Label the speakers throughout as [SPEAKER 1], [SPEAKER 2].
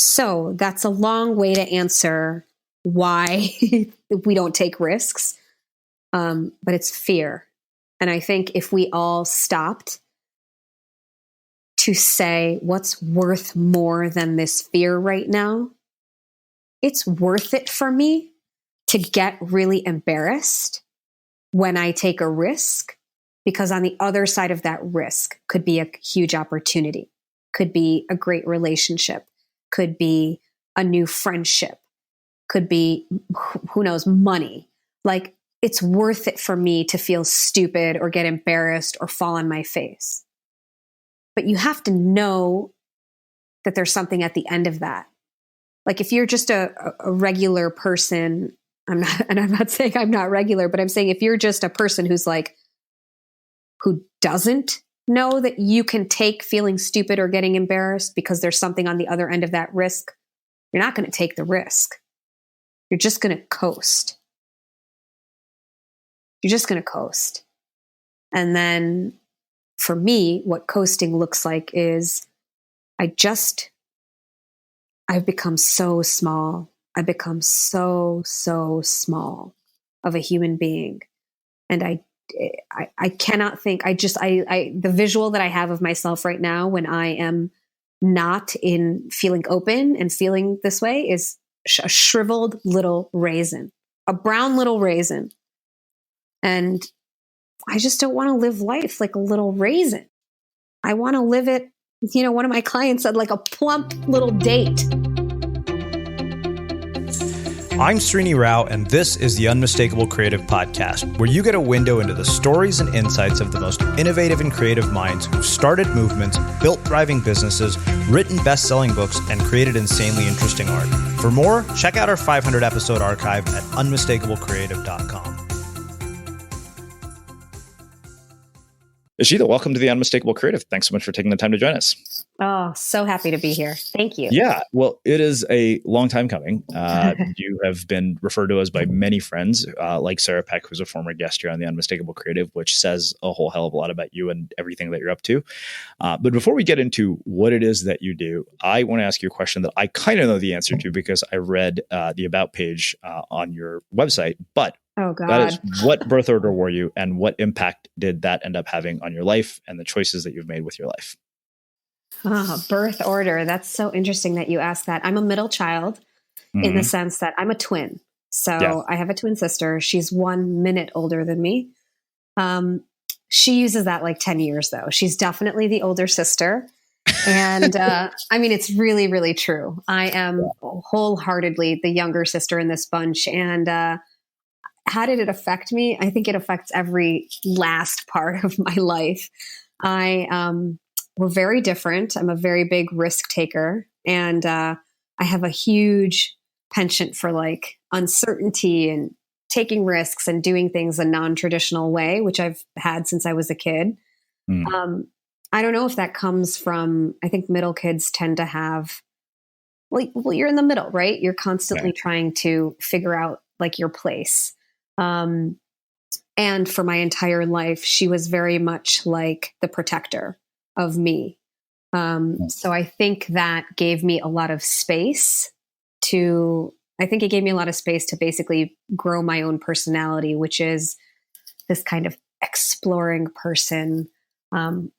[SPEAKER 1] So that's a long way to answer why we don't take risks. But it's fear. And I think if we all stopped to say what's worth more than this fear right now, it's worth it for me to get really embarrassed when I take a risk, because on the other side of that risk could be a huge opportunity, could be a great relationship, could be a new friendship, could be, who knows, money. Like, it's worth it for me to feel stupid or get embarrassed or fall on my face. But you have to know that there's something at the end of that. Like, if you're just a regular person, I'm not saying I'm not regular, but I'm saying if you're just a person who doesn't know that you can take feeling stupid or getting embarrassed because there's something on the other end of that risk, you're not going to take the risk. You're just going to coast. You're just going to coast. And then for me, what coasting looks like is I've become so small. I've become so small of a human being. And I cannot think, the visual that I have of myself right now when I am not in feeling open and feeling this way is a shriveled little raisin, a brown little raisin. And I just don't want to live life like a little raisin. I want to live it, one of my clients said, like a plump little date.
[SPEAKER 2] I'm Srini Rao, and this is the Unmistakable Creative Podcast, where you get a window into the stories and insights of the most innovative and creative minds who've started movements, built thriving businesses, written best-selling books, and created insanely interesting art. For more, check out our 500-episode archive at unmistakablecreative.com.
[SPEAKER 3] Ishita, welcome to the Unmistakable Creative. Thanks so much for taking the time to join us.
[SPEAKER 1] Oh, so happy to be here. Thank you.
[SPEAKER 3] Yeah, well, it is a long time coming. You have been referred to us by many friends, like Sarah Peck, who's a former guest here on the Unmistakable Creative, which says a whole hell of a lot about you and everything that you're up to. But before we get into what it is that you do, I want to ask you a question that I kind of know the answer to because I read the About page on your website. But
[SPEAKER 1] oh, God.
[SPEAKER 3] That is, what birth order were you and what impact did that end up having on your life and the choices that you've made with your life?
[SPEAKER 1] Oh, birth order. That's so interesting that you asked that. I'm a middle child in the sense that I'm a twin. So I have a twin sister. She's 1 minute older than me. She uses that like 10 years though. She's definitely the older sister. And I mean, it's really, really true. I am wholeheartedly the younger sister in this bunch. And how did it affect me? I think it affects every last part of my life. We're very different. I'm a very big risk taker. And I have a huge penchant for like uncertainty and taking risks and doing things a non-traditional way, which I've had since I was a kid. I don't know if that comes from, I think middle kids tend to have, well, you're in the middle, right? You're constantly trying to figure out like your place. And for my entire life, she was very much like the protector of me. So I think that gave me a lot of space to basically grow my own personality, which is this kind of exploring person.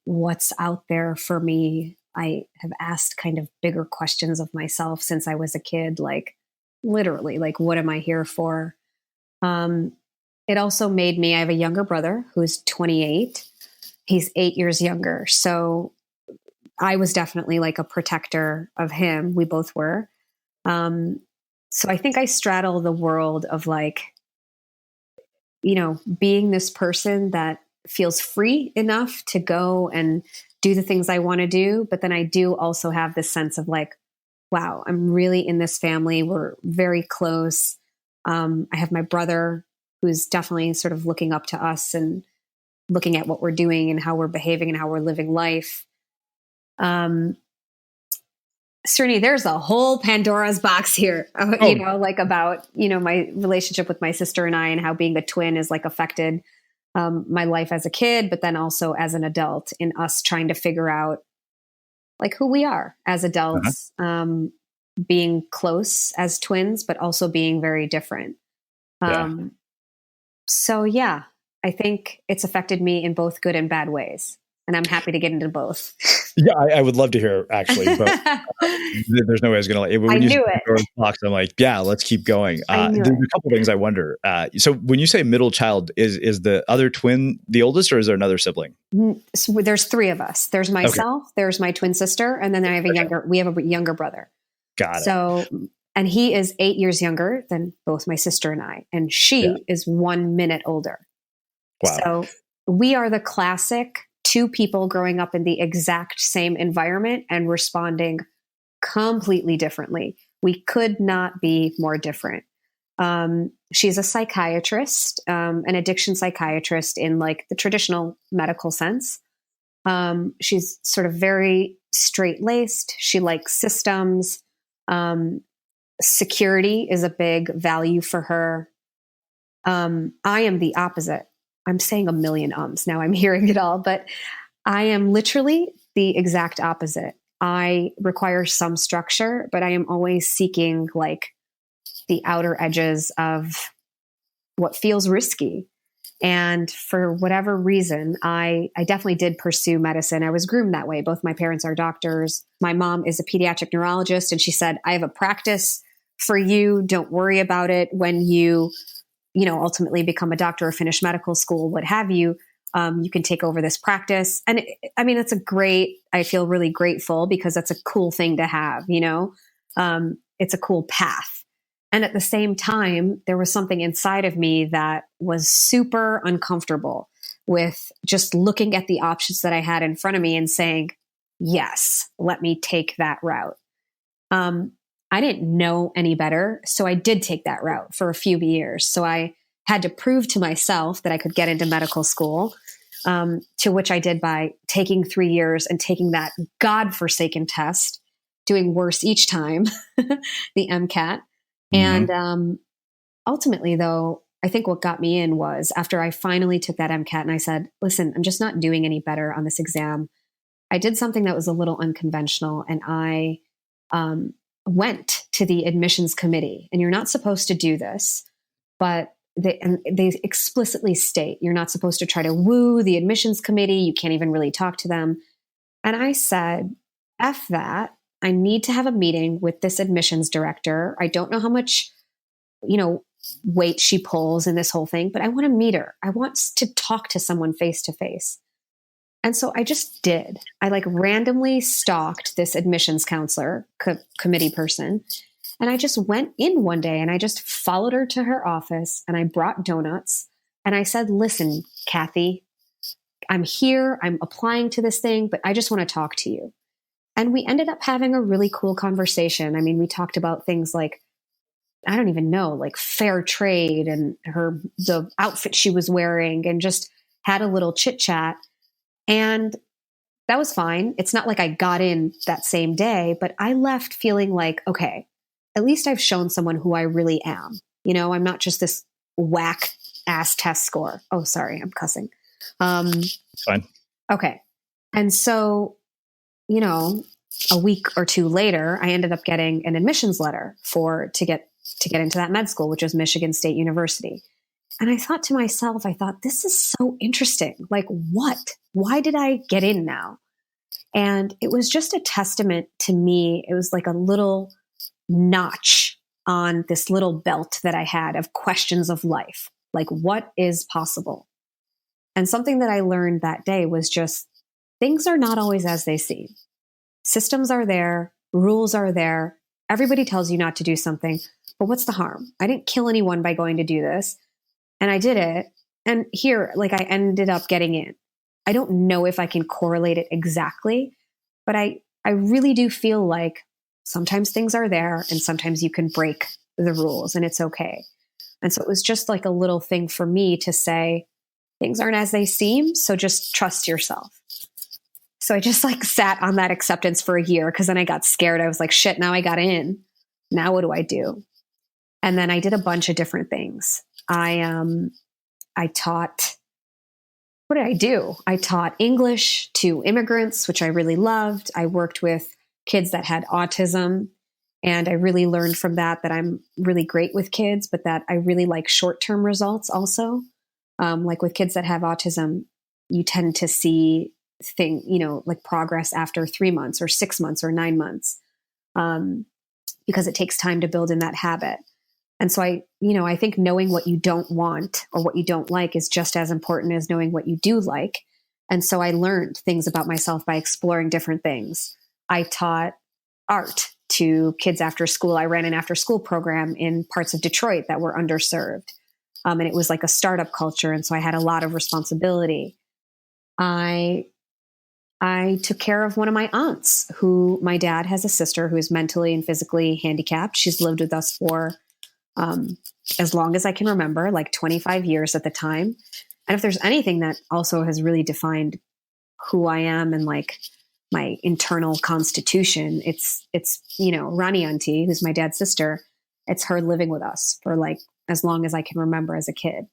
[SPEAKER 1] What's out there for me? I have asked kind of bigger questions of myself since I was a kid, like literally, like, what am I here for? It also made me, I have a younger brother who's 28. He's 8 years younger. So I was definitely like a protector of him. We both were. So I think I straddle the world of like, being this person that feels free enough to go and do the things I want to do. But then I do also have this sense of like, wow, I'm really in this family. We're very close. I have my brother who's definitely sort of looking up to us and looking at what we're doing and how we're behaving and how we're living life. Srini, there's a whole Pandora's box here, about my relationship with my sister and I, and how being a twin has like affected my life as a kid, but then also as an adult in us trying to figure out like who we are as adults, being close as twins, but also being very different. So yeah, I think it's affected me in both good and bad ways. And I'm happy to get into both.
[SPEAKER 3] Yeah, I would love to hear, actually, but there's no way I was going to. When you
[SPEAKER 1] knew it.
[SPEAKER 3] Box, I'm like, yeah, let's keep going. There's a couple things I wonder. So when you say middle child, is the other twin the oldest, or is there another sibling?
[SPEAKER 1] So there's three of us. There's myself, there's my twin sister, and then I have we have a younger brother.
[SPEAKER 3] Got it.
[SPEAKER 1] So, and he is 8 years younger than both my sister and I, and she is 1 minute older.
[SPEAKER 3] Wow.
[SPEAKER 1] So we are the classic two people growing up in the exact same environment and responding completely differently. We could not be more different. She's a psychiatrist, an addiction psychiatrist in like the traditional medical sense. She's sort of very straight-laced. She likes systems. Security is a big value for her. I am the opposite. I'm saying a million ums now. I'm hearing it all, but I am literally the exact opposite. I require some structure, but I am always seeking like the outer edges of what feels risky. And for whatever reason, I definitely did pursue medicine. I was groomed that way. Both my parents are doctors. My mom is a pediatric neurologist, and she said, I have a practice for you. Don't worry about it. When you ultimately become a doctor or finish medical school, what have you, you can take over this practice. And I feel really grateful because that's a cool thing to have, it's a cool path. And at the same time, there was something inside of me that was super uncomfortable with just looking at the options that I had in front of me and saying, yes, let me take that route. I didn't know any better. So I did take that route for a few years. So I had to prove to myself that I could get into medical school, to which I did by taking 3 years and taking that godforsaken test, doing worse each time, the MCAT. Mm-hmm. And ultimately, though, I think what got me in was after I finally took that MCAT and I said, listen, I'm just not doing any better on this exam. I did something that was a little unconventional, and I went to the admissions committee. And you're not supposed to do this, but they explicitly state you're not supposed to try to woo the admissions committee. You can't even really talk to them. And I said, F that. I need to have a meeting with this admissions director. I don't know how much, weight she pulls in this whole thing, but I want to meet her. I want to talk to someone face to face. And so I just did. I randomly stalked this admissions counselor, committee person. And I just went in one day and I just followed her to her office and I brought donuts. And I said, listen, Kathy, I'm here. I'm applying to this thing, but I just want to talk to you. And we ended up having a really cool conversation. I mean, we talked about things like, I don't even know, like fair trade and the outfit she was wearing, and just had a little chit chat. And that was fine. It's not like I got in that same day, but I left feeling like, okay, at least I've shown someone who I really am. I'm not just this whack ass test score. Oh, sorry, I'm cussing.
[SPEAKER 3] It's fine.
[SPEAKER 1] Okay. And so, a week or two later, I ended up getting an admissions letter to get into that med school, which was Michigan State University. And I thought to myself, this is so interesting. Like, what? Why did I get in now? And it was just a testament to me. It was like a little notch on this little belt that I had of questions of life. Like, what is possible? And something that I learned that day was just things are not always as they seem. Systems are there. Rules are there. Everybody tells you not to do something. But what's the harm? I didn't kill anyone by going to do this. And I did it. And here, I ended up getting in. I don't know if I can correlate it exactly, but I really do feel like sometimes things are there and sometimes you can break the rules and it's okay. And so it was just like a little thing for me to say, things aren't as they seem. So just trust yourself. So I just sat on that acceptance for a year, because then I got scared. I was like, shit, now I got in. Now what do I do? And then I did a bunch of different things. I taught, what did I do? I taught English to immigrants, which I really loved. I worked with kids that had autism. And I really learned from that I'm really great with kids, but that I really like short-term results also. Like with kids that have autism, you tend to see like progress after 3 months or 6 months or 9 months, because it takes time to build in that habit. And so I think knowing what you don't want or what you don't like is just as important as knowing what you do like. And so I learned things about myself by exploring different things. I taught art to kids after school. I ran an after school program in parts of Detroit that were underserved. And it was like a startup culture. And so I had a lot of responsibility. I took care of one of my aunts who my dad has a sister who is mentally and physically handicapped. She's lived with us for as long as I can remember, like 25 years at the time. And if there's anything that also has really defined who I am and like my internal constitution, it's Rani Auntie, who's my dad's sister. It's her living with us for like as long as I can remember as a kid.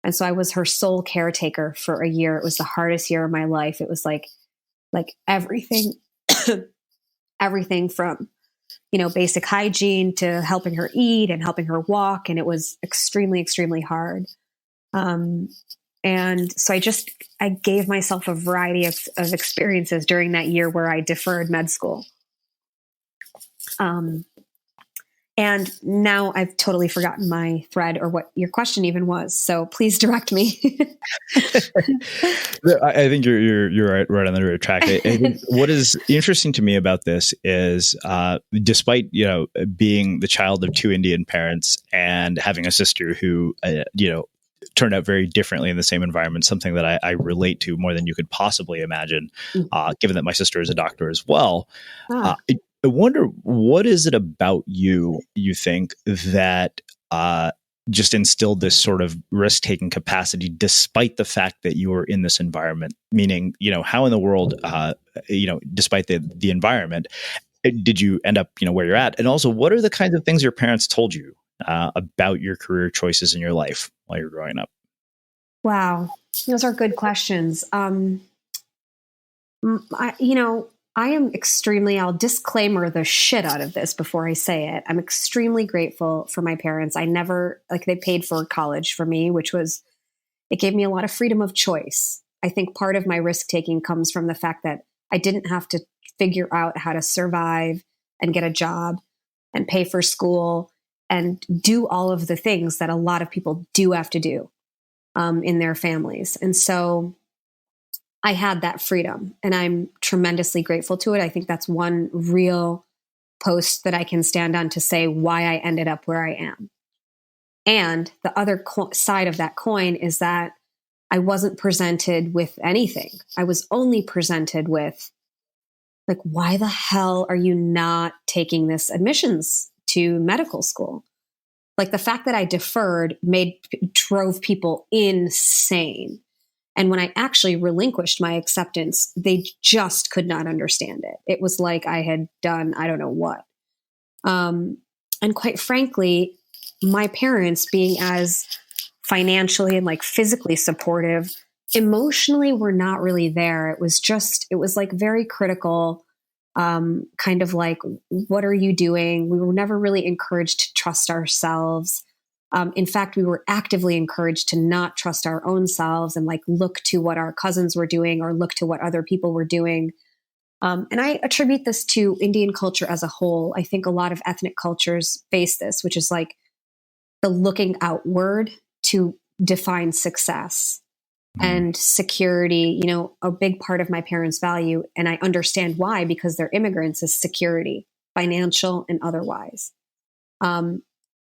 [SPEAKER 1] And so I was her sole caretaker for a year. It was the hardest year of my life. It was like everything, everything from, basic hygiene to helping her eat and helping her walk. And it was extremely, extremely hard. And so I gave myself a variety of experiences during that year where I deferred med school. And now I've totally forgotten my thread or what your question even was. So please direct me.
[SPEAKER 3] I think you're right on the right track. I think what is interesting to me about this is, despite being the child of two Indian parents and having a sister who turned out very differently in the same environment, something that I relate to more than you could possibly imagine, given that my sister is a doctor as well. I wonder, what is it about you think that just instilled this sort of risk-taking capacity, despite the fact that you were in this environment? Meaning, how in the world, despite the environment, did you end up, where you're at? And also, what are the kinds of things your parents told you about your career choices in your life while you're growing up?
[SPEAKER 1] Wow, those are good questions. I am I'll disclaimer the shit out of this before I say it. I'm extremely grateful for my parents. They paid for college for me, it gave me a lot of freedom of choice. I think part of my risk taking comes from the fact that I didn't have to figure out how to survive and get a job and pay for school and do all of the things that a lot of people do have to do in their families. And so I had that freedom and I'm tremendously grateful to it. I think that's one real post that I can stand on to say why I ended up where I am. And the other side of that coin is that I wasn't presented with anything. I was only presented with, like, why the hell are you not taking this admissions to medical school? Like, the fact that I deferred drove people insane. And when I actually relinquished my acceptance, they just could not understand it. It was like I had done, I don't know what. And quite frankly, my parents, being as financially and like physically supportive, emotionally were not really there. It was like very critical, kind of like, what are you doing? We were never really encouraged to trust ourselves. In fact, we were actively encouraged to not trust our own selves and like look to what our cousins were doing or look to what other people were doing. And I attribute this to Indian culture as a whole. I think a lot of ethnic cultures face this, which is like the looking outward to define success and security. A big part of my parents' value, and I understand why, because they're immigrants, is security, financial and otherwise.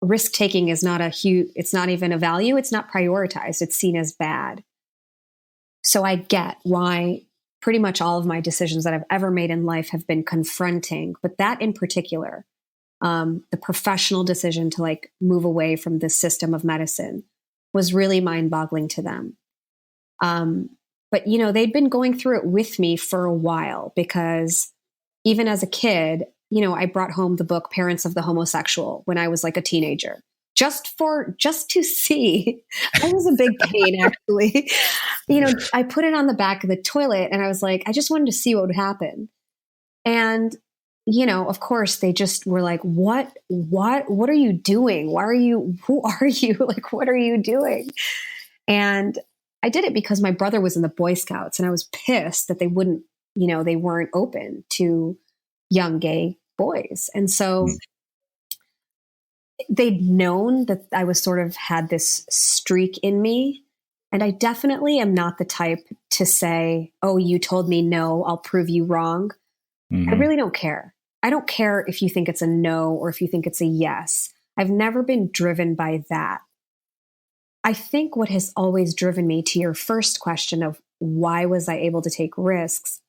[SPEAKER 1] Risk-taking is it's not even a value. It's not prioritized. It's seen as bad. So I get why pretty much all of my decisions that I've ever made in life have been confronting, but that in particular, the professional decision to like move away from this system of medicine was really mind-boggling to them. But they'd been going through it with me for a while, because even as a kid, I brought home the book Parents of the Homosexual when I was like a teenager, just to see. I was a big pain, actually. I put it on the back of the toilet and I was like, I just wanted to see what would happen. And of course they just were like, what are you doing? Who are you? Like, what are you doing? And I did it because my brother was in the Boy Scouts and I was pissed that they weren't open to young gay boys. And so they'd known that I was sort of had this streak in me. And I definitely am not the type to say, oh, you told me no, I'll prove you wrong. I really don't care. I don't care if you think it's a no or if you think it's a yes. I've never been driven by that. I think what has always driven me to your first question of why was I able to take risks,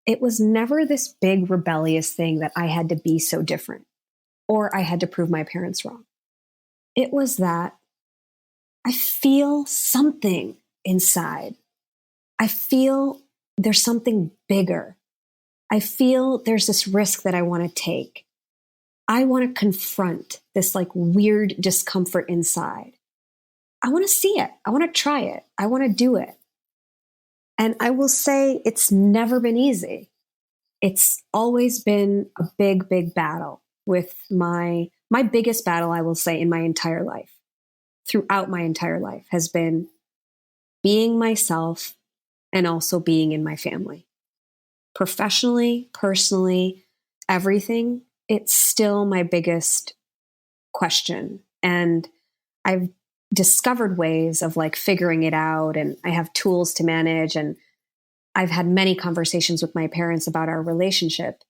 [SPEAKER 1] it was never this big rebellious thing that I had to be so different or I had to prove my parents wrong. It was that I feel something inside. I feel there's something bigger. I feel there's this risk that I want to take. I want to confront this like weird discomfort inside. I want to see it. I want to try it. I want to do it. And I will say it's never been easy. It's always been a big, big battle with my biggest battle, I will say, in my entire life, throughout my entire life, has been being myself and also being in my family. Professionally, personally, everything, it's still my biggest question. And I've discovered ways of like figuring it out, and I have tools to manage, and I've had many conversations with my parents about our relationship.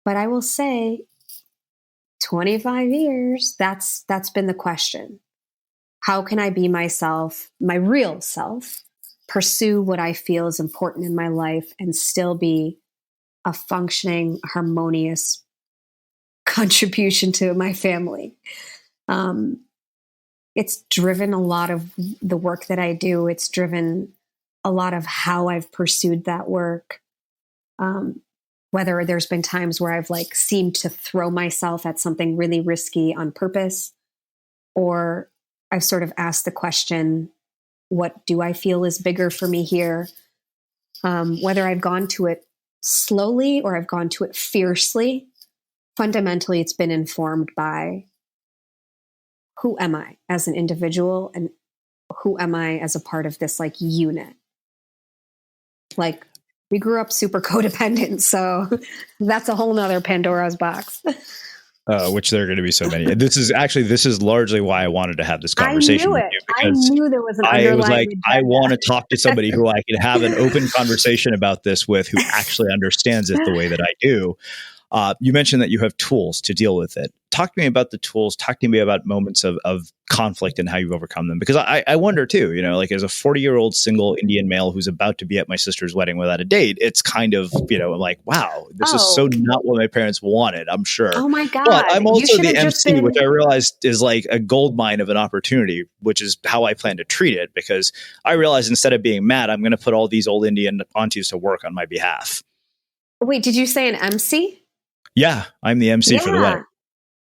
[SPEAKER 1] But I will say 25 years, that's been the question. How can I be myself, my real self, pursue what I feel is important in my life and still be a functioning, harmonious contribution to my family? It's driven a lot of the work that I do. It's driven a lot of how I've pursued that work. Whether there's been times where I've like seemed to throw myself at something really risky on purpose, or I've sort of asked the question, what do I feel is bigger for me here? Whether I've gone to it slowly or I've gone to it fiercely, fundamentally, it's been informed by who am I as an individual and who am I as a part of this like unit? Like we grew up super codependent. So that's a whole nother Pandora's box.
[SPEAKER 3] Which there are going to be so many. This is largely why I wanted to have this conversation with you,
[SPEAKER 1] because I knew there was an underlying
[SPEAKER 3] I was like,
[SPEAKER 1] agenda.
[SPEAKER 3] I want to talk to somebody who I can have an open conversation about this with, who actually understands it the way that I do. You mentioned that you have tools to deal with it. Talk to me about the tools. Talk to me about moments of conflict and how you've overcome them. Because I wonder too, like as a 40-year-old single Indian male who's about to be at my sister's wedding without a date, it's kind of, I'm like, wow, this is so not what my parents wanted, I'm sure.
[SPEAKER 1] Oh my God.
[SPEAKER 3] But I'm also the MC, which I realized is like a gold mine of an opportunity, which is how I plan to treat it. Because I realized instead of being mad, I'm going to put all these old Indian aunties to work on my behalf.
[SPEAKER 1] Wait, did you say an MC?
[SPEAKER 3] Yeah, I'm the MC for the wedding.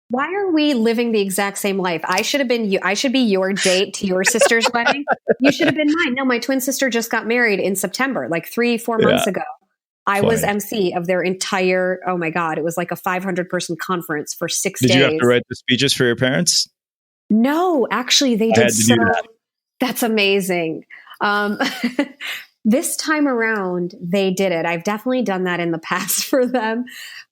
[SPEAKER 1] Why are we living the exact same life? I should have been you. I should be your date to your sister's wedding. You should have been mine. No, my twin sister just got married in September, like 3-4 months ago. I was MC of their entire, oh my God, it was like a 500-person conference for 6 days.
[SPEAKER 3] Did you have to write the speeches for your parents?
[SPEAKER 1] No, actually they did. So that's amazing. This time around, they did it. I've definitely done that in the past for them,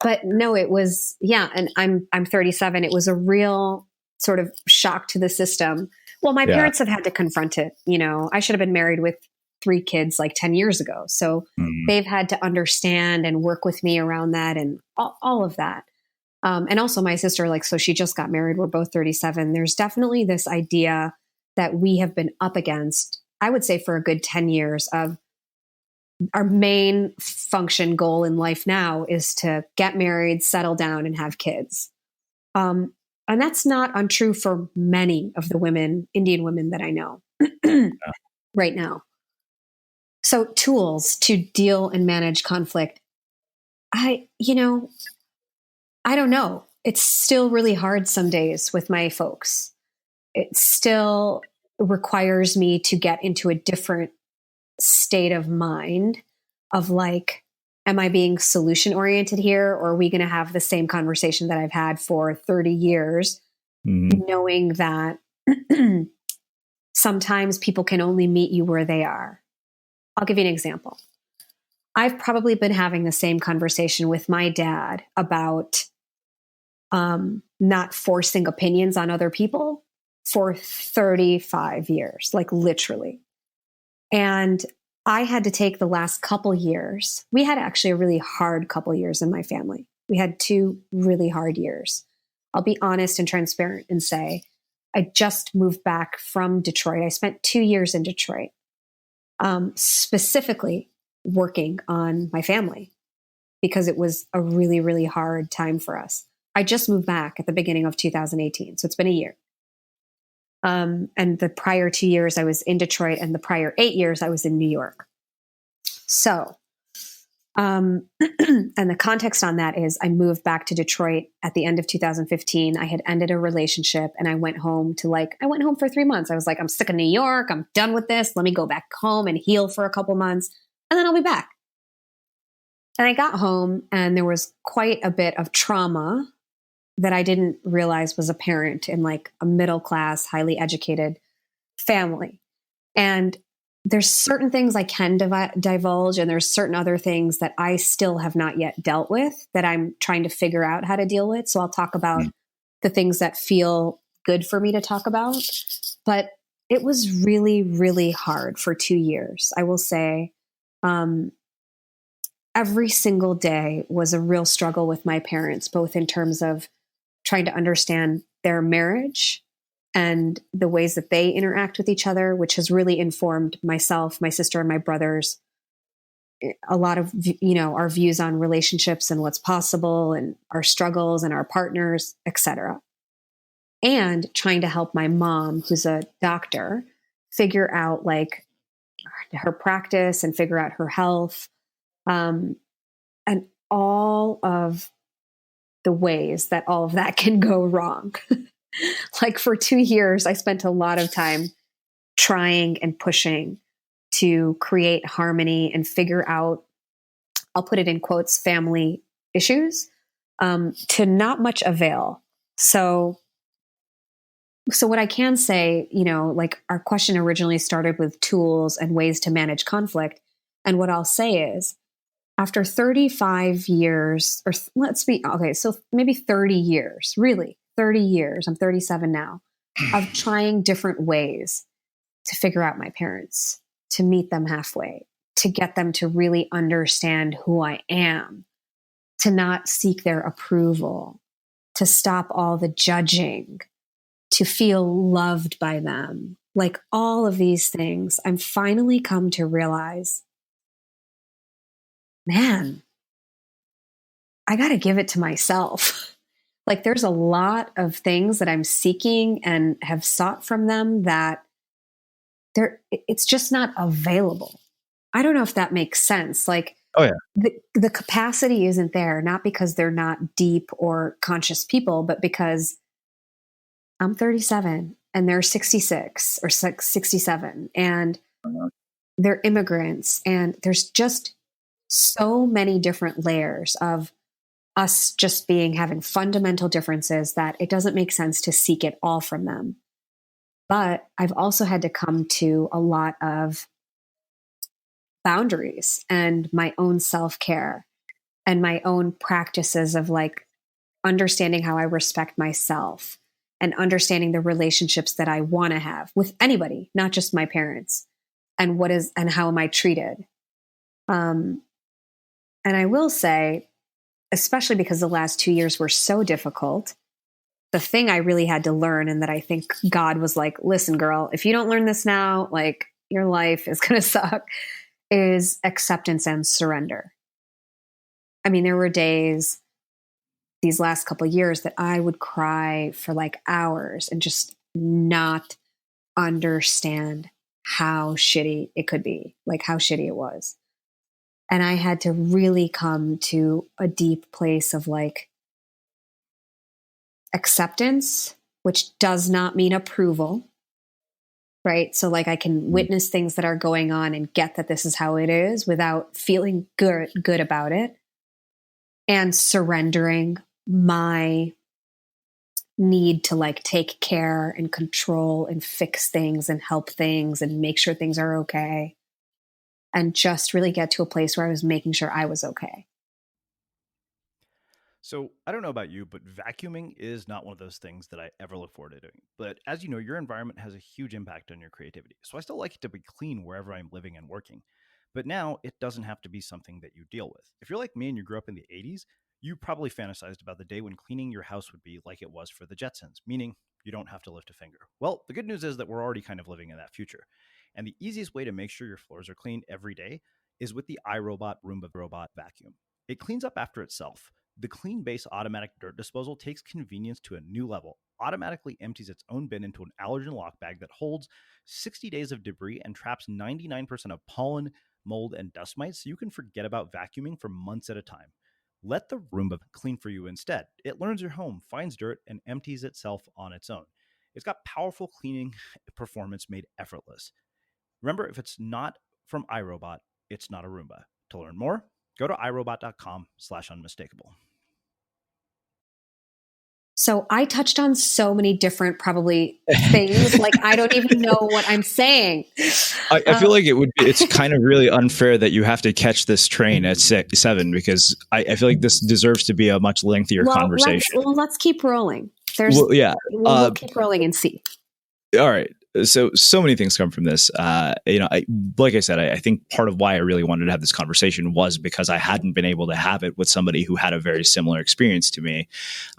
[SPEAKER 1] but no, it was, and I'm 37. It was a real sort of shock to the system. Well, my parents have had to confront it. I should have been married with 3 kids like 10 years ago. So they've had to understand and work with me around that and all of that. And also my sister, so she just got married. We're both 37. There's definitely this idea that we have been up against, I would say for a good 10 years, of our main function goal in life now is to get married, settle down, and have kids. And that's not untrue for many of the Indian women that I know right now. So tools to deal and manage conflict. I don't know. It's still really hard some days with my folks. It still requires me to get into a different state of mind of am I being solution oriented here? Or are we going to have the same conversation that I've had for 30 years, knowing that sometimes people can only meet you where they are? I'll give you an example. I've probably been having the same conversation with my dad about not forcing opinions on other people for 35 years, like literally. And I had to take the last couple years. We had actually a really hard couple years in my family. We had 2 really hard years. I'll be honest and transparent and say, I just moved back from Detroit. I spent 2 years in Detroit, specifically working on my family because it was a really, really hard time for us. I just moved back at the beginning of 2018. So it's been a year. And the prior 2 years I was in Detroit, and the prior 8 years I was in New York. So, and the context on that is I moved back to Detroit at the end of 2015. I had ended a relationship and I went home for 3 months. I was like, I'm sick of New York. I'm done with this. Let me go back home and heal for a couple months and then I'll be back. And I got home and there was quite a bit of trauma that I didn't realize was apparent in like a middle class, highly educated family. And there's certain things I can divulge, and there's certain other things that I still have not yet dealt with that I'm trying to figure out how to deal with. So I'll talk about the things that feel good for me to talk about. But it was really, really hard for 2 years. I will say every single day was a real struggle with my parents, both in terms of trying to understand their marriage and the ways that they interact with each other, which has really informed myself, my sister, and my brothers, a lot of, our views on relationships and what's possible and our struggles and our partners, etc. And trying to help my mom, who's a doctor, figure out like her practice and figure out her health, and all of the ways that all of that can go wrong. Like for 2 years, I spent a lot of time trying and pushing to create harmony and figure out, I'll put it in quotes, family issues, to not much avail. So what I can say, like our question originally started with tools and ways to manage conflict. And what I'll say is, after 35 years, or so maybe 30 years, really 30 years, I'm 37 now, of trying different ways to figure out my parents, to meet them halfway, to get them to really understand who I am, to not seek their approval, to stop all the judging, to feel loved by them. Like all of these things, I'm finally come to realize, man, I got to give it to myself. Like there's a lot of things that I'm seeking and have sought from them that it's just not available. I don't know if that makes sense. Like,
[SPEAKER 3] oh yeah,
[SPEAKER 1] the capacity isn't there, not because they're not deep or conscious people, but because I'm 37 and they're 66 or 67 and they're immigrants. And there's just so many different layers of us just having fundamental differences that it doesn't make sense to seek it all from them. But I've also had to come to a lot of boundaries and my own self-care and my own practices of like understanding how I respect myself and understanding the relationships that I want to have with anybody, not just my parents, and how am I treated. And I will say, especially because the last 2 years were so difficult, the thing I really had to learn, and that I think God was like, listen, girl, if you don't learn this now, like your life is going to suck, is acceptance and surrender. I mean, there were days these last couple of years that I would cry for like hours and just not understand how shitty it could be, like how shitty it was. And I had to really come to a deep place of like acceptance, which does not mean approval. right? So like I can witness things that are going on and get that this is how it is without feeling good about it, and surrendering my need to like take care and control and fix things and help things and make sure things are okay, and just really get to a place where I was making sure I was okay.
[SPEAKER 2] So I don't know about you, but vacuuming is not one of those things that I ever look forward to doing. But as you know, your environment has a huge impact on your creativity. So I still like it to be clean wherever I'm living and working. But now it doesn't have to be something that you deal with. If you're like me and you grew up in the 80s, you probably fantasized about the day when cleaning your house would be like it was for the Jetsons, meaning you don't have to lift a finger. Well, the good news is that we're already kind of living in that future. And the easiest way to make sure your floors are clean every day is with the iRobot Roomba Robot Vacuum. It cleans up after itself. The Clean Base automatic dirt disposal takes convenience to a new level, automatically empties its own bin into an allergen lock bag that holds 60 days of debris and traps 99% of pollen, mold, and dust mites, so you can forget about vacuuming for months at a time. Let the Roomba clean for you instead. It learns your home, finds dirt, and empties itself on its own. It's got powerful cleaning performance made effortless. Remember, if it's not from iRobot, it's not a Roomba. To learn more, go to irobot.com/unmistakable.
[SPEAKER 1] So I touched on so many different probably things. Like I don't even know what I'm saying.
[SPEAKER 3] I feel like it's kind of really unfair that you have to catch this train at 7, because I feel like this deserves to be a much lengthier conversation.
[SPEAKER 1] Let's keep rolling.
[SPEAKER 3] We'll
[SPEAKER 1] Keep rolling and see.
[SPEAKER 3] All right. So many things come from this. Like I said, I think part of why I really wanted to have this conversation was because I hadn't been able to have it with somebody who had a very similar experience to me.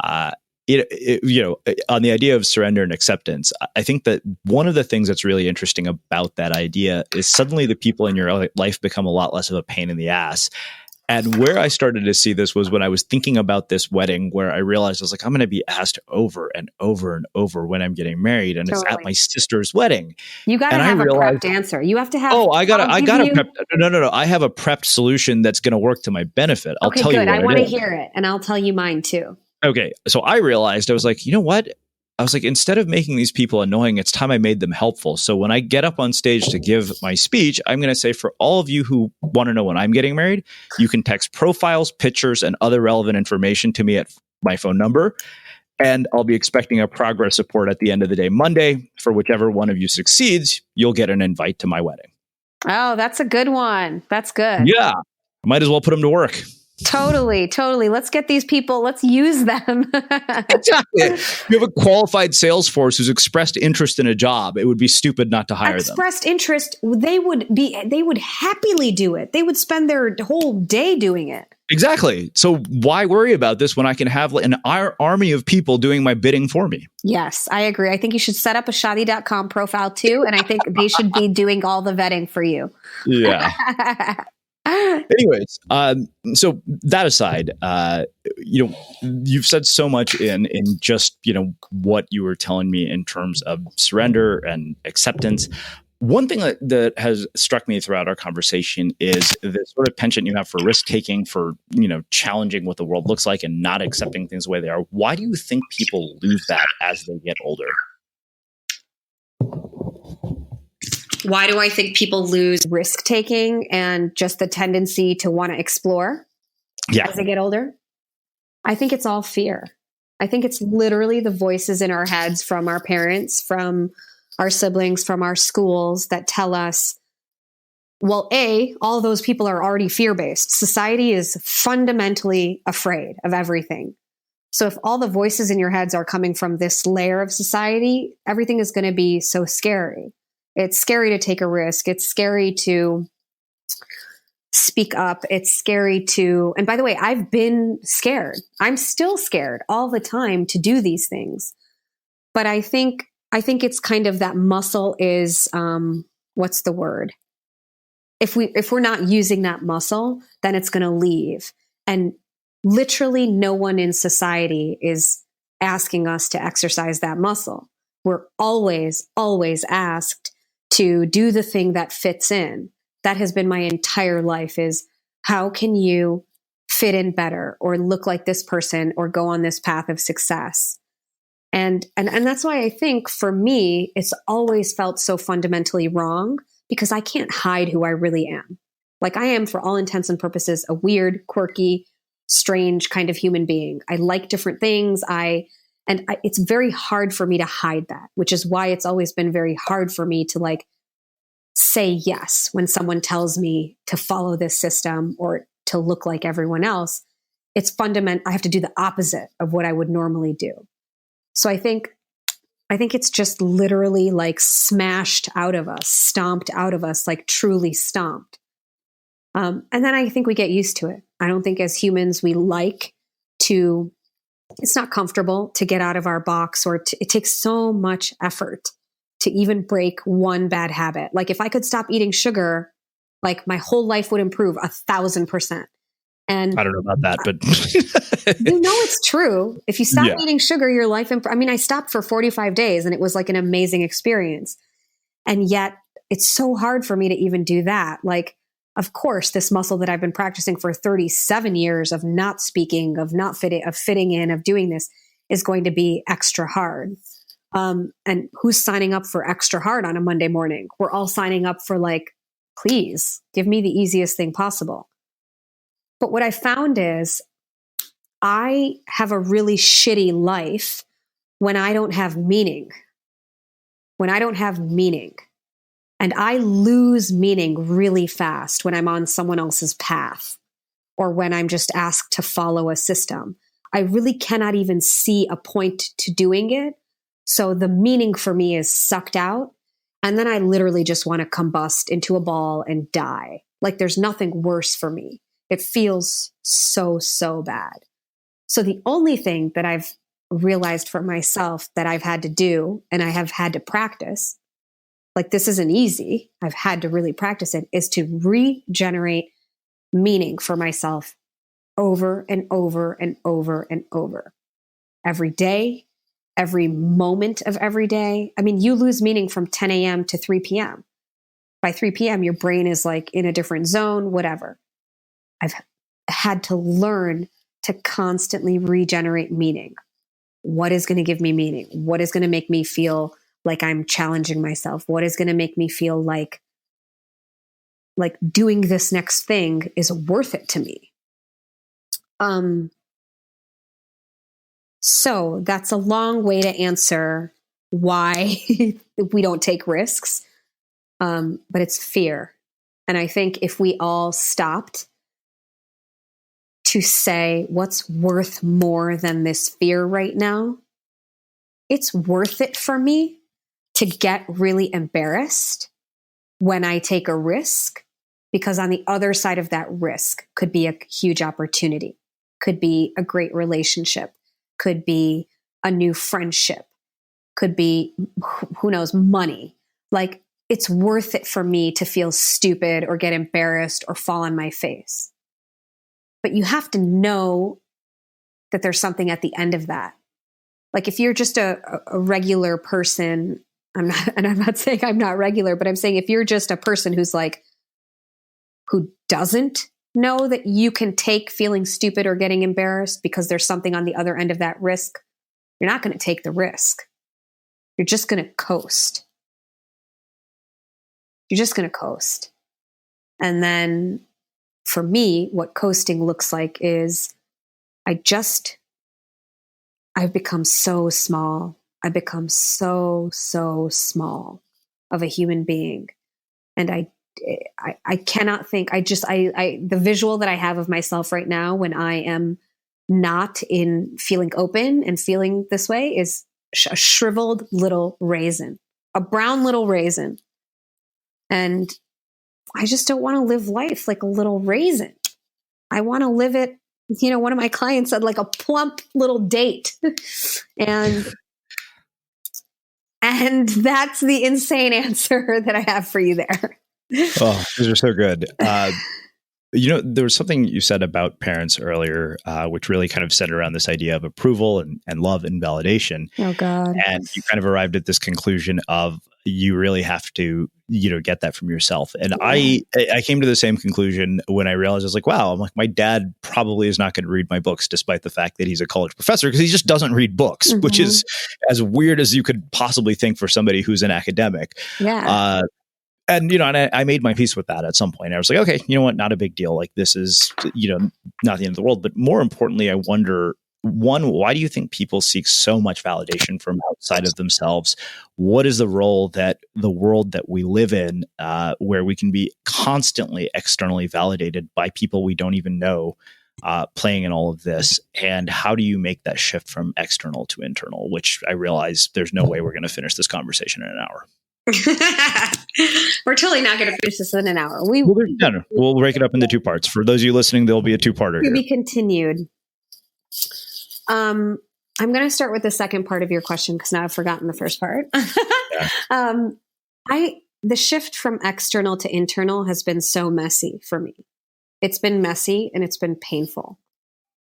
[SPEAKER 3] On the idea of surrender and acceptance, I think that one of the things that's really interesting about that idea is suddenly the people in your life become a lot less of a pain in the ass. And where I started to see this was when I was thinking about this wedding, where I realized I was like, I'm going to be asked over and over and over when I'm getting married, and It's at my sister's wedding.
[SPEAKER 1] You got to have a prepped answer. You have to have.
[SPEAKER 3] I got a prepped. No. I have a prepped solution that's going to work to my benefit. I'll tell you what it is.
[SPEAKER 1] I want to hear it, and I'll tell you mine too.
[SPEAKER 3] Okay. So I realized, I was like, you know what? I was like, instead of making these people annoying, it's time I made them helpful. So when I get up on stage to give my speech, I'm going to say, for all of you who want to know when I'm getting married, you can text profiles, pictures, and other relevant information to me at my phone number. And I'll be expecting a progress report at the end of the day, Monday. For whichever one of you succeeds, you'll get an invite to my wedding.
[SPEAKER 1] Oh, that's a good one. That's good.
[SPEAKER 3] Yeah. Might as well put them to work.
[SPEAKER 1] Totally. Let's get these people. Let's use them.
[SPEAKER 3] Exactly. You have a qualified sales force who's expressed interest in a job. It would be stupid not to hire them.
[SPEAKER 1] Expressed interest. They would happily do it. They would spend their whole day doing it.
[SPEAKER 3] Exactly. So why worry about this when I can have an army of people doing my bidding for me?
[SPEAKER 1] Yes, I agree. I think you should set up a shadi.com profile too. And I think they should be doing all the vetting for you.
[SPEAKER 3] Yeah. Anyways, so that aside, you've said so much in just, what you were telling me in terms of surrender and acceptance. One thing that has struck me throughout our conversation is the sort of penchant you have for risk taking, for, challenging what the world looks like and not accepting things the way they are. Why do you think people lose that as they get older?
[SPEAKER 1] Why do I think people lose risk taking and just the tendency to want to explore as they get older? I think it's all fear. I think it's literally the voices in our heads from our parents, from our siblings, from our schools that tell us, well, all those people are already fear-based. Society is fundamentally afraid of everything. So if all the voices in your heads are coming from this layer of society, everything is going to be so scary. It's scary to take a risk. It's scary to speak up. It's scary to, and by the way, I've been scared. I'm still scared all the time to do these things. But I think it's kind of that muscle is, what's the word? If we're not using that muscle, then it's going to leave. And literally no one in society is asking us to exercise that muscle. We're always, always asked to do the thing that fits in. That has been my entire life, is how can you fit in better or look like this person or go on this path of success? And that's why I think for me, it's always felt so fundamentally wrong because I can't hide who I really am. Like I am, for all intents and purposes, a weird, quirky, strange kind of human being. I like different things. It's very hard for me to hide that, which is why it's always been very hard for me to like say yes when someone tells me to follow this system or to look like everyone else. It's fundamental. I have to do the opposite of what I would normally do. So I think it's just literally like smashed out of us, stomped out of us, like truly stomped. And then I think we get used to it. I don't think as humans we like to, it's not comfortable to get out of our box, or it takes so much effort to even break one bad habit. Like if I could stop eating sugar, like my whole life would improve 1,000%. And
[SPEAKER 3] I don't know about that, but
[SPEAKER 1] it's true. If you stop eating sugar, your life, I stopped for 45 days and it was like an amazing experience. And yet it's so hard for me to even do that. Like, of course, this muscle that I've been practicing for 37 years of not speaking, of not fitting in, of doing this is going to be extra hard. And who's signing up for extra hard on a Monday morning? We're all signing up for like, please give me the easiest thing possible. But what I found is I have a really shitty life when I don't have meaning. When I don't have meaning. And I lose meaning really fast when I'm on someone else's path or when I'm just asked to follow a system. I really cannot even see a point to doing it. So the meaning for me is sucked out. And then I literally just want to combust into a ball and die. Like there's nothing worse for me. It feels so, so bad. So the only thing that I've realized for myself that I've had to do, and I have had to practice, like this isn't easy, I've had to really practice it, is to regenerate meaning for myself over and over and over and over. Every day, every moment of every day. I mean, you lose meaning from 10 a.m. to 3 p.m. By 3 p.m., your brain is like in a different zone, whatever. I've had to learn to constantly regenerate meaning. What is going to give me meaning? What is going to make me feel like I'm challenging myself? What is going to make me feel like doing this next thing is worth it to me? So that's a long way to answer why we don't take risks. But it's fear. And I think if we all stopped to say what's worth more than this fear right now, it's worth it for me to get really embarrassed when I take a risk, because on the other side of that risk could be a huge opportunity, could be a great relationship, could be a new friendship, could be, who knows, money. Like it's worth it for me to feel stupid or get embarrassed or fall on my face. But you have to know that there's something at the end of that. Like if you're just a regular person, I'm not saying I'm not regular, but I'm saying if you're just a person who doesn't know that you can take feeling stupid or getting embarrassed because there's something on the other end of that risk, you're not going to take the risk. You're just going to coast. You're just going to coast. And then for me, what coasting looks like is I've become so small. I've become so, so small of a human being. And I cannot think, the visual that I have of myself right now when I am not in feeling open and feeling this way is a shriveled little raisin, a brown little raisin. And I just don't want to live life like a little raisin. I want to live it, one of my clients said, like a plump little date. And that's the insane answer that I have for you there.
[SPEAKER 3] Oh, these are so good. There was something you said about parents earlier, which really kind of centered around this idea of approval and love and validation.
[SPEAKER 1] Oh, God.
[SPEAKER 3] And you kind of arrived at this conclusion of you really have to, get that from yourself. And
[SPEAKER 1] Yeah.
[SPEAKER 3] I came to the same conclusion when I realized I was like, wow, I'm like, my dad probably is not going to read my books, despite the fact that he's a college professor, because he just doesn't read books, which is as weird as you could possibly think for somebody who's an academic.
[SPEAKER 1] Yeah.
[SPEAKER 3] And I made my peace with that at some point. I was like, okay, you know what? Not a big deal. Like, this is, not the end of the world. But more importantly, I wonder, one, why do you think people seek so much validation from outside of themselves? What is the role that the world that we live in, where we can be constantly externally validated by people we don't even know, playing in all of this? And how do you make that shift from external to internal, which I realize there's no way we're going to finish this conversation in an hour.
[SPEAKER 1] We're totally not going to finish this in an hour.
[SPEAKER 3] We'll break it up into two parts. For those of you listening, there'll be a two-parter
[SPEAKER 1] to
[SPEAKER 3] here.
[SPEAKER 1] be continued. I'm going to start with the second part of your question because now I've forgotten the first part. The shift from external to internal has been so messy for me. It's been messy and it's been painful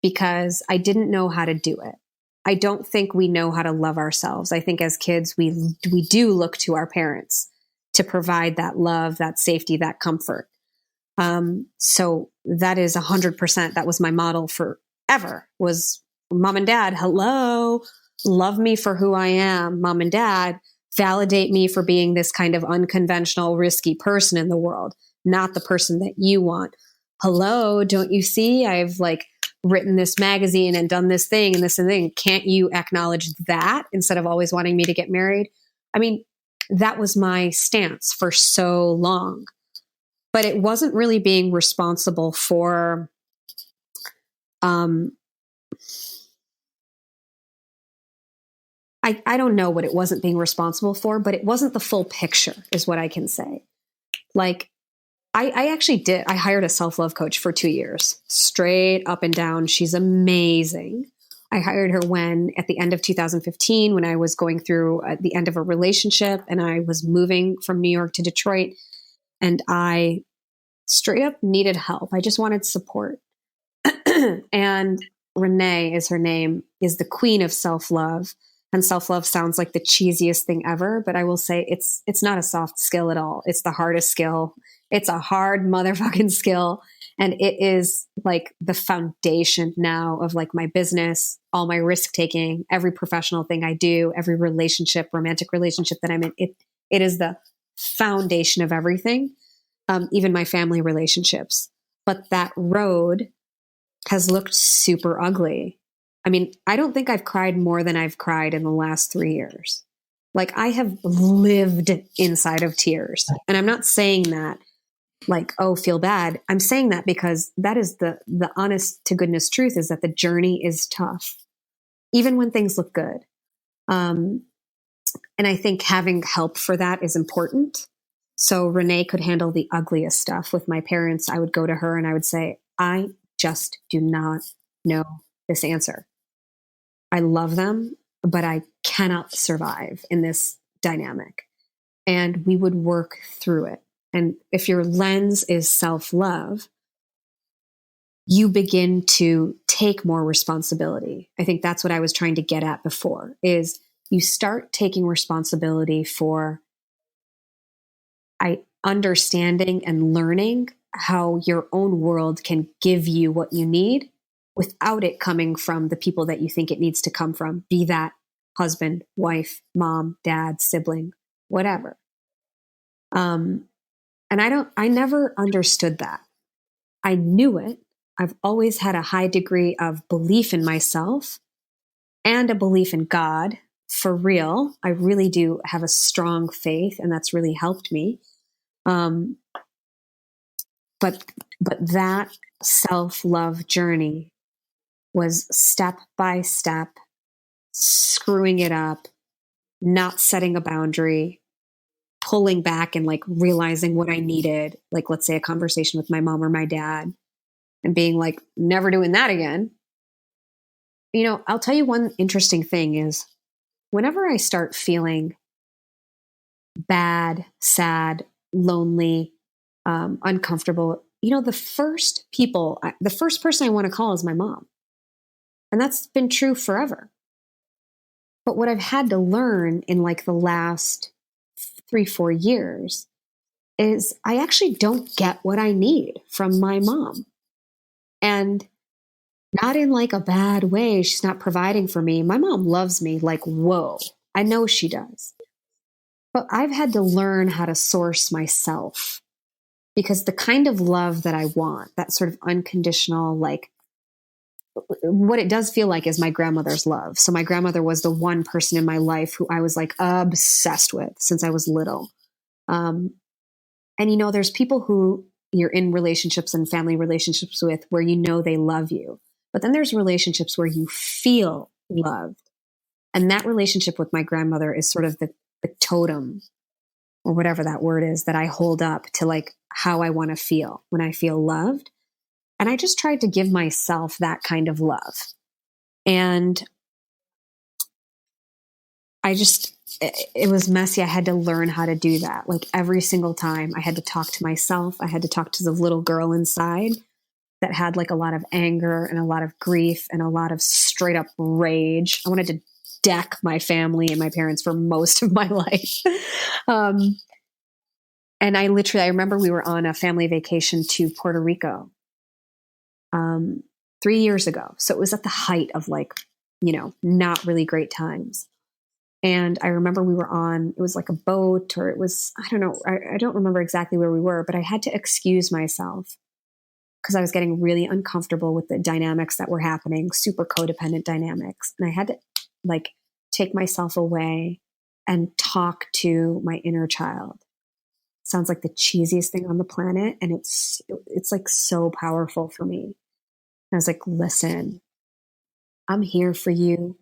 [SPEAKER 1] because I didn't know how to do it. I don't think we know how to love ourselves. I think as kids, we do look to our parents to provide that love, that safety, that comfort. So that is 100%. That was my model forever, was mom and dad, hello, love me for who I am. Mom and dad, validate me for being this kind of unconventional, risky person in the world, not the person that you want. Hello, don't you see? I've written this magazine and done this thing and this and thing. Can't you acknowledge that instead of always wanting me to get married? I mean, that was my stance for so long, but it wasn't really being responsible for, I don't know what it wasn't being responsible for, but it wasn't the full picture is what I can say. I actually did. I hired a self-love coach for 2 years, straight up and down. She's amazing. I hired her at the end of 2015, when I was going through the end of a relationship and I was moving from New York to Detroit, and I straight up needed help. I just wanted support. And Renee is her name, is the queen of self-love. And self-love sounds like the cheesiest thing ever, but I will say it's not a soft skill at all. It's the hardest skill. It's a hard motherfucking skill. And it is the foundation now of my business, all my risk taking, every professional thing I do, every relationship, romantic relationship that I'm in. It is the foundation of everything, even my family relationships. But that road has looked super ugly. I mean, I don't think I've cried more than I've cried in the last 3 years. I have lived inside of tears. And I'm not saying that oh, feel bad. I'm saying that because that is the honest to goodness truth, is that the journey is tough, even when things look good. And I think having help for that is important. So Renee could handle the ugliest stuff with my parents. I would go to her and I would say, I just do not know this answer. I love them, but I cannot survive in this dynamic. And we would work through it. And if your lens is self-love, you begin to take more responsibility. I think that's what I was trying to get at before, is you start taking responsibility for understanding and learning how your own world can give you what you need without it coming from the people that you think it needs to come from, be that husband, wife, mom, dad, sibling, whatever. And I never understood that. I knew it. I've always had a high degree of belief in myself and a belief in God, for real. I really do have a strong faith, and that's really helped me. But that self-love journey was step by step, screwing it up, not setting a boundary, pulling back and realizing what I needed. Let's say a conversation with my mom or my dad, and being never doing that again. I'll tell you one interesting thing is, whenever I start feeling bad, sad, lonely, uncomfortable, the first person I want to call is my mom. And that's been true forever. But what I've had to learn in like the last 3-4 years is I actually don't get what I need from my mom. And not in like a bad way. She's not providing for me. My mom loves me like, whoa, I know she does. But I've had to learn how to source myself, because the kind of love that I want, that sort of unconditional, like what it does feel like is my grandmother's love. So my grandmother was the one person in my life who I was like obsessed with since I was little. And there's people who you're in relationships and family relationships with where they love you. But then there's relationships where you feel loved. And that relationship with my grandmother is sort of the totem, or whatever that word is, that I hold up to like how I want to feel when I feel loved. And I just tried to give myself that kind of love. And it was messy. I had to learn how to do that. Like every single time I had to talk to myself. I had to talk to the little girl inside that had like a lot of anger and a lot of grief and a lot of straight up rage. I wanted to deck my family and my parents for most of my life. And I remember we were on a family vacation to Puerto Rico 3 years ago. So it was at the height of like, not really great times. And I remember it was like a boat, or it was, I don't know. I don't remember exactly where we were, but I had to excuse myself because I was getting really uncomfortable with the dynamics that were happening, super codependent dynamics. And I had to like take myself away and talk to my inner child. Sounds like the cheesiest thing on the planet. And it's like so powerful for me. And I was like, listen, I'm here for you.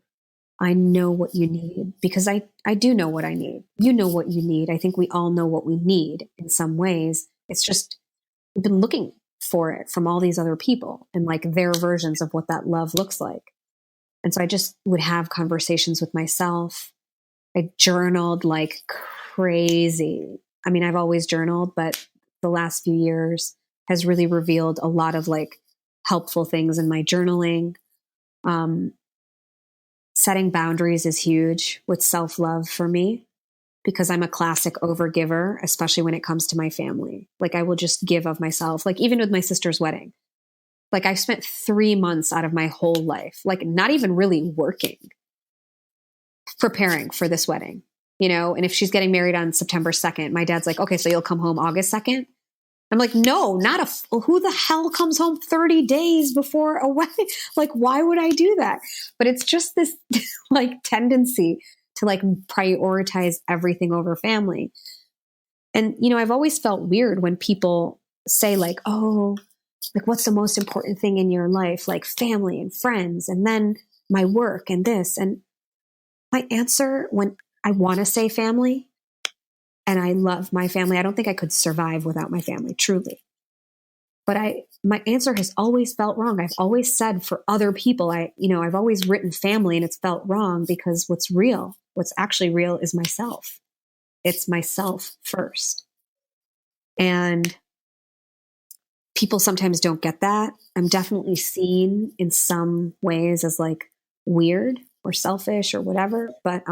[SPEAKER 1] I know what you need, because I do know what I need. You know what you need. I think we all know what we need in some ways. It's just, we've been looking for it from all these other people and like their versions of what that love looks like. And so I just would have conversations with myself. I journaled like crazy. I mean, I've always journaled, but the last few years has really revealed a lot of like helpful things in my journaling. Setting boundaries is huge with self-love for me, because I'm a classic overgiver, especially when it comes to my family. Like I will just give of myself, like even with my sister's wedding. Like I spent 3 months out of my whole life, like not even really working, preparing for this wedding, and if she's getting married on September 2nd, my dad's like, okay, so you'll come home August 2nd. I'm like, no, who the hell comes home 30 days before a wedding? Like, why would I do that? But it's just this like tendency to like prioritize everything over family. And, I've always felt weird when people say like, oh, like what's the most important thing in your life? Like family and friends, and then my work and this. And my answer, when I want to say family, and I love my family, I don't think I could survive without my family, truly. But my answer has always felt wrong. I've always said for other people, I've always written family, and it's felt wrong, because what's actually real is myself. It's myself first. And people sometimes don't get that. I'm definitely seen in some ways as like weird or selfish or whatever. But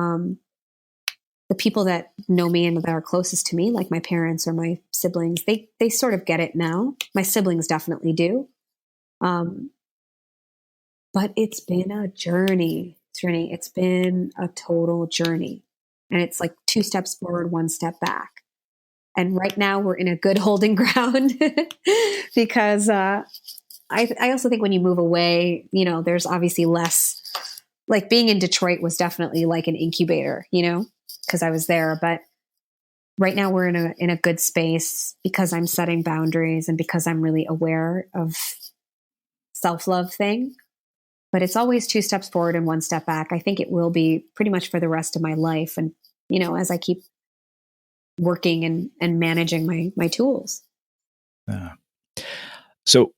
[SPEAKER 1] the people that know me and that are closest to me, like my parents or my siblings, they sort of get it now. My siblings definitely do. But it's been a journey. It's been a total journey. And it's like 2 steps forward, 1 step back. And right now we're in a good holding ground because I also think when you move away, there's obviously less, like being in Detroit was definitely like an incubator, because I was there. But right now we're in a good space because I'm setting boundaries and because I'm really aware of self-love thing. But it's always 2 steps forward and 1 step back. I think it will be pretty much for the rest of my life. And, as I keep working and managing my tools.
[SPEAKER 3] So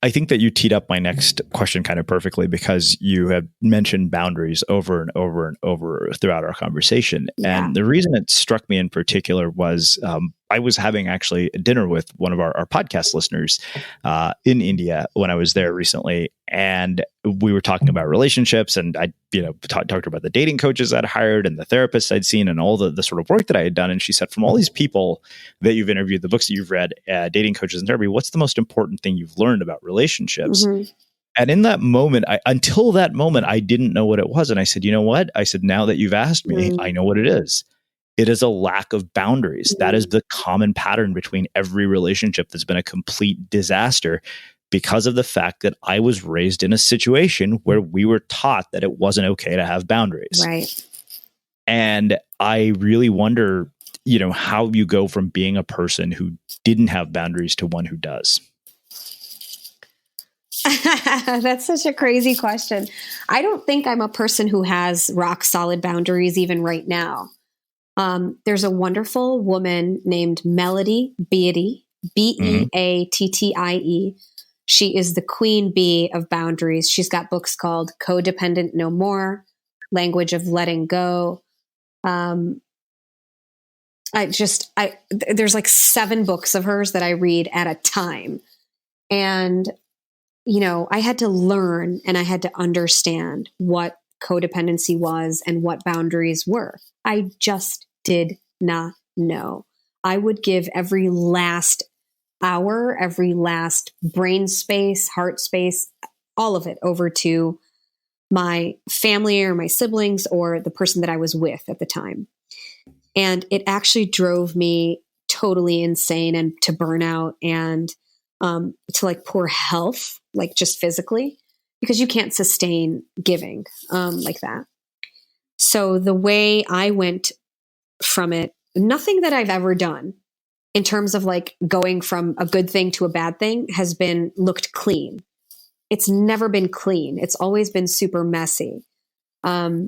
[SPEAKER 3] I think that you teed up my next question kind of perfectly, because you have mentioned boundaries over and over and over throughout our conversation.
[SPEAKER 1] Yeah.
[SPEAKER 3] And the reason it struck me in particular was I was having actually a dinner with one of our podcast listeners in India when I was there recently. And we were talking about relationships, and I talked about the dating coaches I'd hired and the therapists I'd seen and all the sort of work that I had done. And she said, from all these people that you've interviewed, the books that you've read, dating coaches and therapy, what's the most important thing you've learned about relationships? Mm-hmm. And in that moment, until that moment, I didn't know what it was. And I said, you know what? I said, now that you've asked me, I know what it is. It is a lack of boundaries. That is the common pattern between every relationship that's been a complete disaster, because of the fact that I was raised in a situation where we were taught that it wasn't okay to have boundaries.
[SPEAKER 1] Right.
[SPEAKER 3] And I really wonder, how you go from being a person who didn't have boundaries to one who does.
[SPEAKER 1] That's such a crazy question. I don't think I'm a person who has rock solid boundaries even right now. There's a wonderful woman named Melody Beattie, Beattie. She is the queen bee of boundaries. She's got books called Codependent No More, Language of Letting Go. There's like 7 books of hers that I read at a time. And, I had to learn and I had to understand what codependency was and what boundaries were. I just did not know. I would give every last hour, every last brain space, heart space, all of it over to my family or my siblings or the person that I was with at the time. And it actually drove me totally insane and to burnout and to like poor health, like just physically, because you can't sustain giving like that. So the way I went from it, nothing that I've ever done in terms of like going from a good thing to a bad thing has been looked clean. It's never been clean. It's always been super messy. But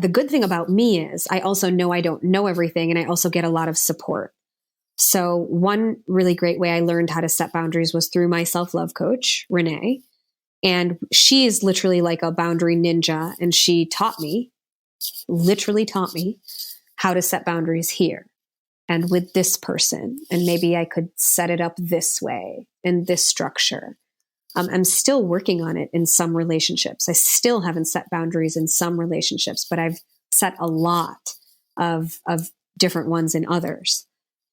[SPEAKER 1] the good thing about me is I also know I don't know everything, and I also get a lot of support. So one really great way I learned how to set boundaries was through my self-love coach, Renee. And she is literally like a boundary ninja. And she literally taught me how to set boundaries here and with this person. And maybe I could set it up this way in this structure. I'm still working on it in some relationships. I still haven't set boundaries in some relationships, but I've set a lot of different ones in others.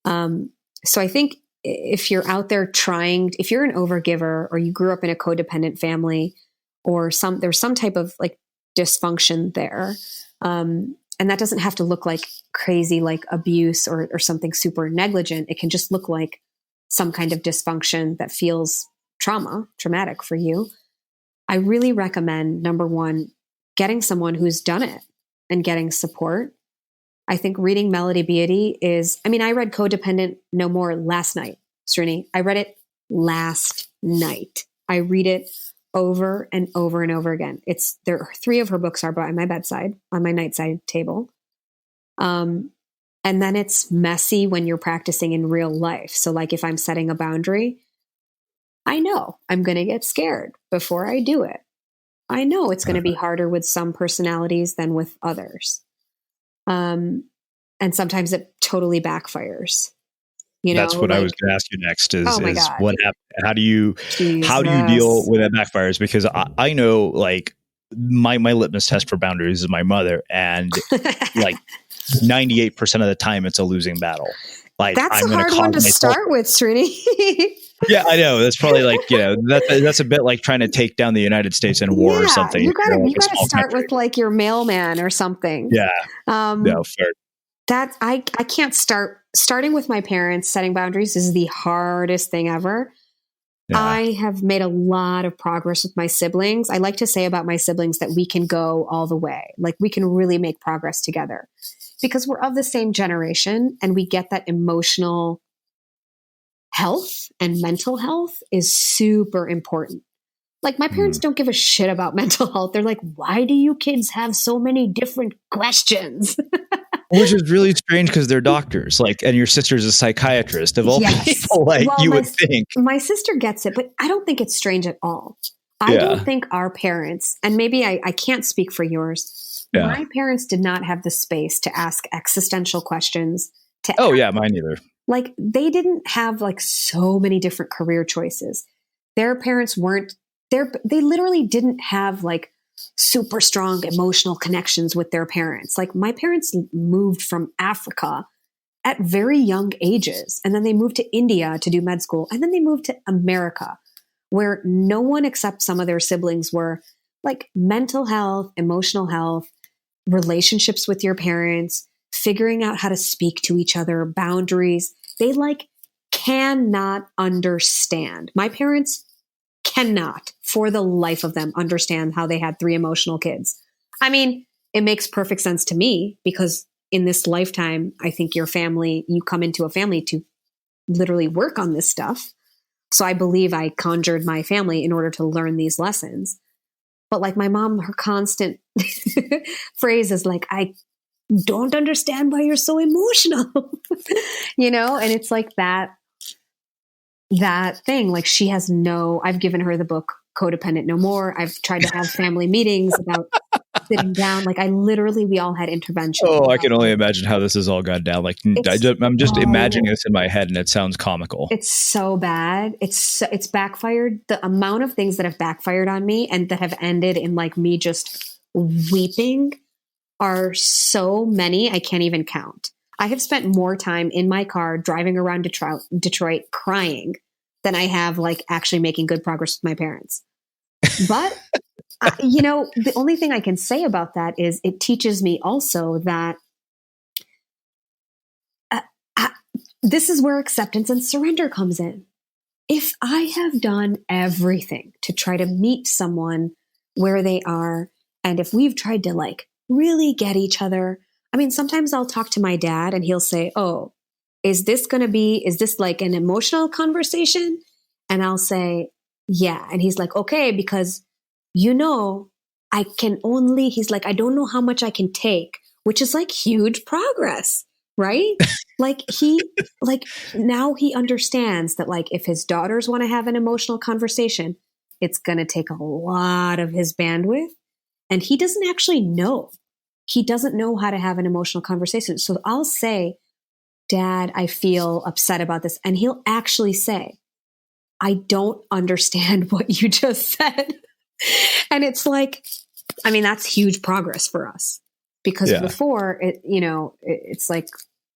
[SPEAKER 1] So I think if you're out there if you're an overgiver or you grew up in a codependent family or there's some type of like dysfunction there, and that doesn't have to look like crazy, like abuse or something super negligent. It can just look like some kind of dysfunction that feels traumatic for you. I really recommend, number one, getting someone who's done it and getting support. I think reading Melody Beattie I read Codependent No More last night, Srini. I read it last night. I read it over and over and over again. 3 of her books are by my bedside on my nightside table. And then it's messy when you're practicing in real life. So like if I'm setting a boundary, I know I'm going to get scared before I do it. I know it's going to be harder with some personalities than with others. And sometimes it totally backfires.
[SPEAKER 3] That's what I was going to ask you next is what happened? How do you
[SPEAKER 1] Jesus.
[SPEAKER 3] deal with that backfires? Because I know like my litmus test for boundaries is my mother, and like 98% of the time it's a losing battle. Like
[SPEAKER 1] that's
[SPEAKER 3] I'm
[SPEAKER 1] a hard one to start with, Srini.
[SPEAKER 3] Yeah, I know. That's probably like, that's a bit like trying to take down the United States in war or something.
[SPEAKER 1] You gotta start with like your mailman or something.
[SPEAKER 3] Yeah. No, fair.
[SPEAKER 1] That I can't starting with my parents. Setting boundaries is the hardest thing ever. Yeah. I have made a lot of progress with my siblings. I like to say about my siblings that we can go all the way. Like we can really make progress together because we're of the same generation and we get that emotional health and mental health is super important. Like my parents don't give a shit about mental health. They're like, why do you kids have so many different questions?
[SPEAKER 3] Which is really strange because they're doctors, and your sister's a psychiatrist of all people, you would think.
[SPEAKER 1] My sister gets it, but I don't think it's strange at all. I don't think our parents, and maybe I can't speak for yours. Yeah. My parents did not have the space to ask existential questions.
[SPEAKER 3] Mine either.
[SPEAKER 1] They didn't have so many different career choices. Their parents they literally didn't have super strong emotional connections with their parents. My parents moved from Africa at very young ages, and then they moved to India to do med school, and then they moved to America, where no one except some of their siblings were mental health, emotional health, relationships with your parents, figuring out how to speak to each other, boundaries. They cannot understand. My parents cannot, for the life of them, understand how they had 3 emotional kids. I mean, it makes perfect sense to me because in this lifetime, I think you come into a family to literally work on this stuff. So I believe I conjured my family in order to learn these lessons. But my mom, her constant phrase is I don't understand why you're so emotional, and it's that thing, she has I've given her the book Codependent No More. I've tried to have family meetings about sitting down. We all had intervention.
[SPEAKER 3] Oh, I can only imagine how this has all gone down. I'm just imagining this in my head and it sounds comical.
[SPEAKER 1] It's so bad. It's backfired. The amount of things that have backfired on me and that have ended in me just weeping are so many, I can't even count. I have spent more time in my car driving around Detroit crying than I have actually making good progress with my parents. But, the only thing I can say about that is it teaches me also that this is where acceptance and surrender comes in. If I have done everything to try to meet someone where they are, and if we've tried to really get each other, I mean, sometimes I'll talk to my dad and he'll say, oh, is this an emotional conversation? And I'll say, yeah. And he's okay, because, I don't know how much I can take, which is huge progress, right? Now he understands that if his daughters want to have an emotional conversation, it's going to take a lot of his bandwidth. And he doesn't actually know. He doesn't know how to have an emotional conversation. So I'll say, Dad, I feel upset about this. And he'll actually say, I don't understand what you just said. And it's that's huge progress for us because before it's a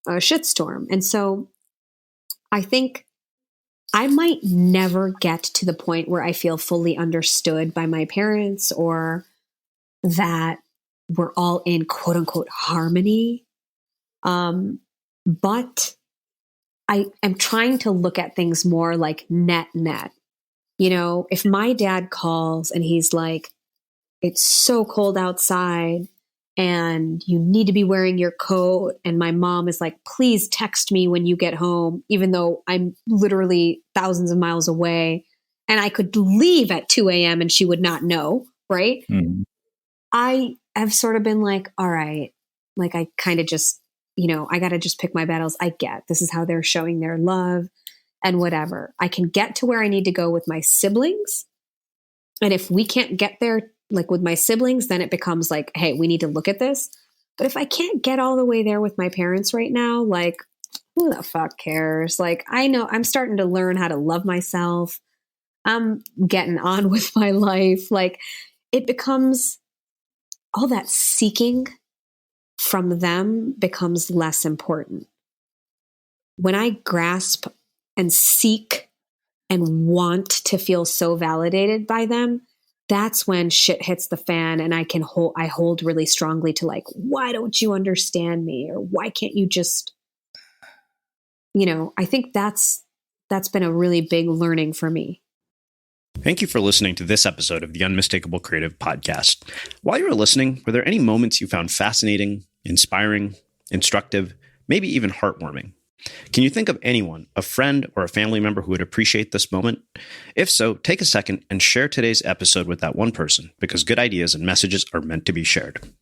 [SPEAKER 1] shitstorm. And so I think I might never get to the point where I feel fully understood by my parents or that we're all in quote unquote harmony. But I am trying to look at things more net. If my dad calls and he's it's so cold outside and you need to be wearing your coat. And my mom is please text me when you get home, even though I'm literally thousands of miles away and I could leave at 2 a.m. and she would not know. Right. Mm-hmm. I have sort of been all right, I kind of just, I got to just pick my battles. I get this is how they're showing their love and whatever. I can get to where I need to go with my siblings. And if we can't get there, with my siblings, then it becomes hey, we need to look at this. But if I can't get all the way there with my parents right now, who the fuck cares? I know I'm starting to learn how to love myself. I'm getting on with my life. It becomes all that seeking from them becomes less important. When I grasp and seek and want to feel so validated by them, that's when shit hits the fan and I hold really strongly to why don't you understand me? Or why can't you just, I think that's been a really big learning for me.
[SPEAKER 2] Thank you for listening to this episode of the Unmistakable Creative Podcast. While you were listening, were there any moments you found fascinating, inspiring, instructive, maybe even heartwarming? Can you think of anyone, a friend or a family member who would appreciate this moment? If so, take a second and share today's episode with that one person because good ideas and messages are meant to be shared.